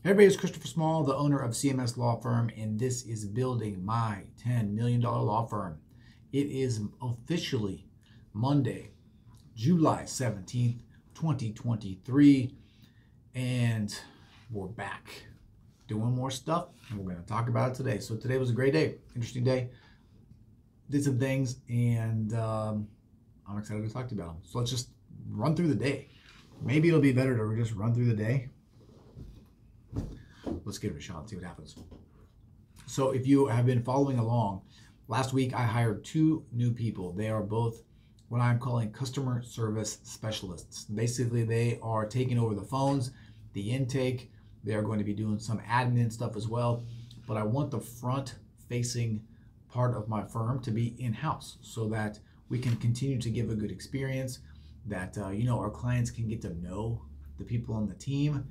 Hey everybody, it's Christopher Small, the owner of CMS Law Firm, and this is Building My $10 Million Law Firm. It is officially Monday, July 17th, 2023, and we're back doing more stuff, and we're going to talk about it today. So today was a great day, interesting day. Did some things, and I'm excited to talk to you about them. So let's just run through the day. Maybe it'll be better to just run through the day. Let's give it a shot and see what happens. So if you have been following along, last week I hired two new people. They are both what I'm calling customer service specialists. Basically, they are taking over the phones, the intake. They are going to be doing some admin stuff as well. But I want the front-facing part of my firm to be in-house so that we can continue to give a good experience, that our clients can get to know the people on the team.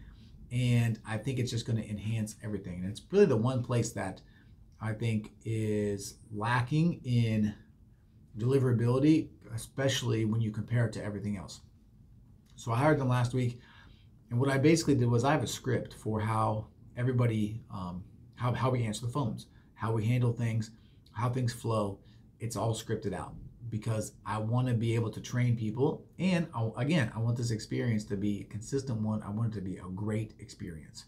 And I think it's just going to enhance everything. And it's really the one place that I think is lacking in deliverability, especially when you compare it to everything else. So I hired them last week, and what I basically did was I have a script for how everybody, how we answer the phones, how we handle things, how things flow. It's all scripted out because I want to be able to train people. And again, I want this experience to be a consistent one. I want it to be a great experience.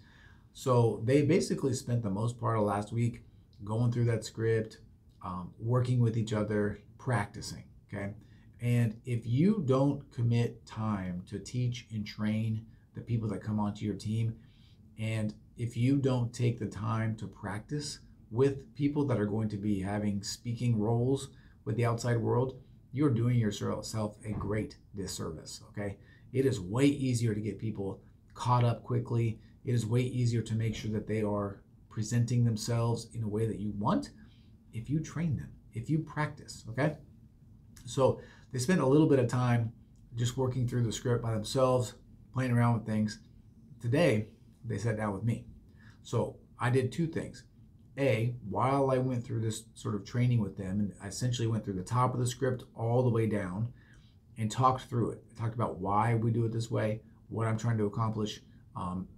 So they basically spent the most part of last week going through that script, working with each other, practicing, okay? And if you don't commit time to teach and train the people that come onto your team, and if you don't take the time to practice with people that are going to be having speaking roles with the outside world, you're doing yourself a great disservice, okay? It is way easier to get people caught up quickly. It is way easier to make sure that they are presenting themselves in a way that you want if you train them, if you practice, okay? So they spent a little bit of time just working through the script by themselves, playing around with things. Today, they sat down with me. So I did two things. While I went through this sort of training with them, and I essentially went through the top of the script all the way down and talked through it. I talked about why we do it this way, what I'm trying to accomplish,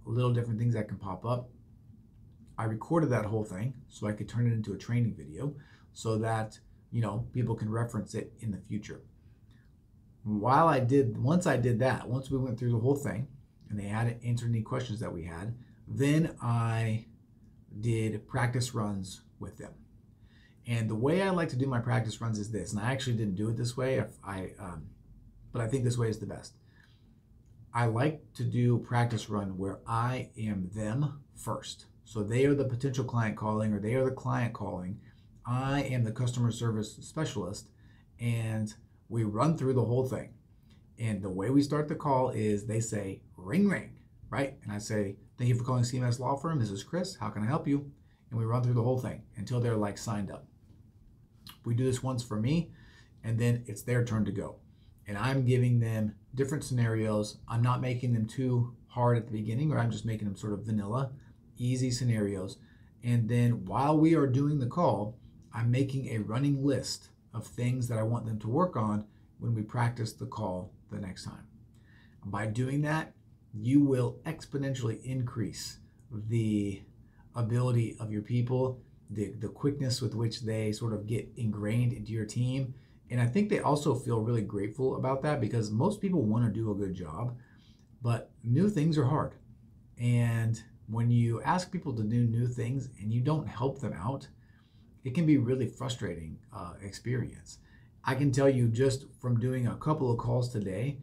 little different things that can pop up. I recorded that whole thing so I could turn it into a training video so that, people can reference it in the future. Once we went through the whole thing and they hadn't answered any questions that we had, then I did practice runs with them. And the way I like to do my practice runs is this, and I actually didn't do it this way, but I think this way is the best. I like to do practice run where I am them first. So they are the potential client calling, or they are the client calling. I am the customer service specialist, and we run through the whole thing. And the way we start the call is they say, ring, ring, right? And I say, thank you for calling CMS Law Firm. This is Chris. How can I help you? And we run through the whole thing until they're like signed up. We do this once for me, and then it's their turn to go. And I'm giving them different scenarios. I'm not making them too hard at the beginning, or I'm just making them sort of vanilla, easy scenarios. And then while we are doing the call, I'm making a running list of things that I want them to work on when we practice the call the next time. By doing that, you will exponentially increase the ability of your people, the quickness with which they sort of get ingrained into your team. And I think they also feel really grateful about that, because most people want to do a good job, but new things are hard. And when you ask people to do new things and you don't help them out, it can be really frustrating experience. I can tell you just from doing a couple of calls today,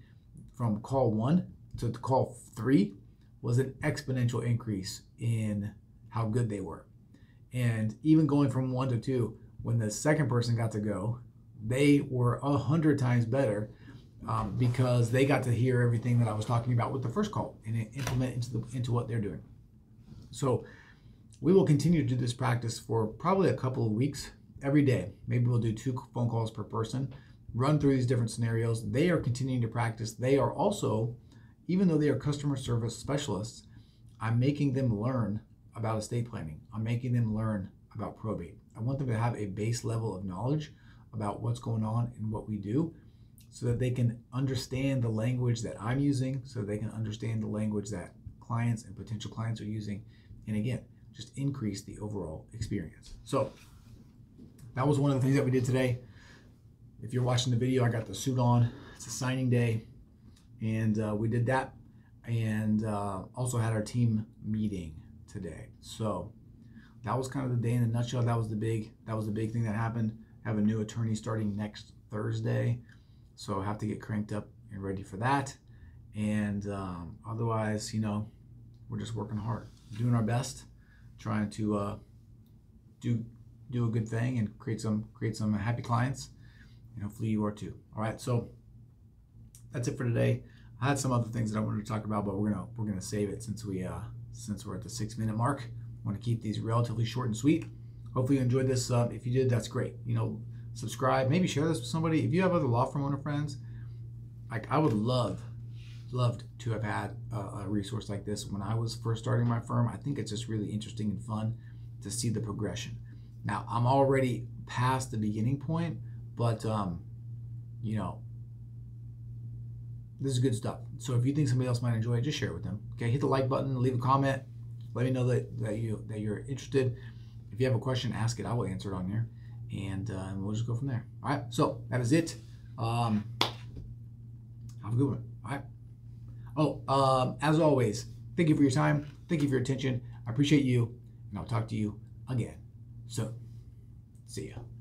from call 1 to call 3 was an exponential increase in how good they were. And even going from 1 to 2, when the second person got to go, they were 100 times better because they got to hear everything that I was talking about with the first call and implement into what they're doing. So we will continue to do this practice for probably a couple of weeks every day. Maybe we'll do 2 phone calls per person, run through these different scenarios. They are continuing to practice. They are also, even though they are customer service specialists, I'm making them learn about estate planning. I'm making them learn about probate. I want them to have a base level of knowledge about what's going on and what we do, so that they can understand the language that I'm using, so they can understand the language that clients and potential clients are using. And again, just increase the overall experience. So that was one of the things that we did today. If you're watching the video, I got the suit on. It's a signing day, and we did that, and also had our team meeting today. So that was kind of the day in a nutshell. That was the big thing that happened. I have a new attorney starting next Thursday, so I have to get cranked up and ready for that. And otherwise, you know, we're just working hard, doing our best, trying to do a good thing and create some happy clients, and hopefully you are too. All right, so that's it for today. I had some other things that I wanted to talk about, but we're gonna save it since we're at the 6-minute mark. I want to keep these relatively short and sweet. Hopefully you enjoyed this. If you did, that's great. You know, subscribe, maybe share this with somebody. If you have other law firm owner friends, like I would loved to have had a resource like this when I was first starting my firm. I think it's just really interesting and fun to see the progression. Now I'm already past the beginning point, but you know, this is good stuff. So if you think somebody else might enjoy it, just share it with them. Okay, hit the like button, leave a comment, let me know that you're interested. If you have a question, ask it. I will answer it on there, and we'll just go from there. All right. So that is it. Have a good one. All right. Oh, as always, thank you for your time. Thank you for your attention. I appreciate you, and I'll talk to you again soon. See ya.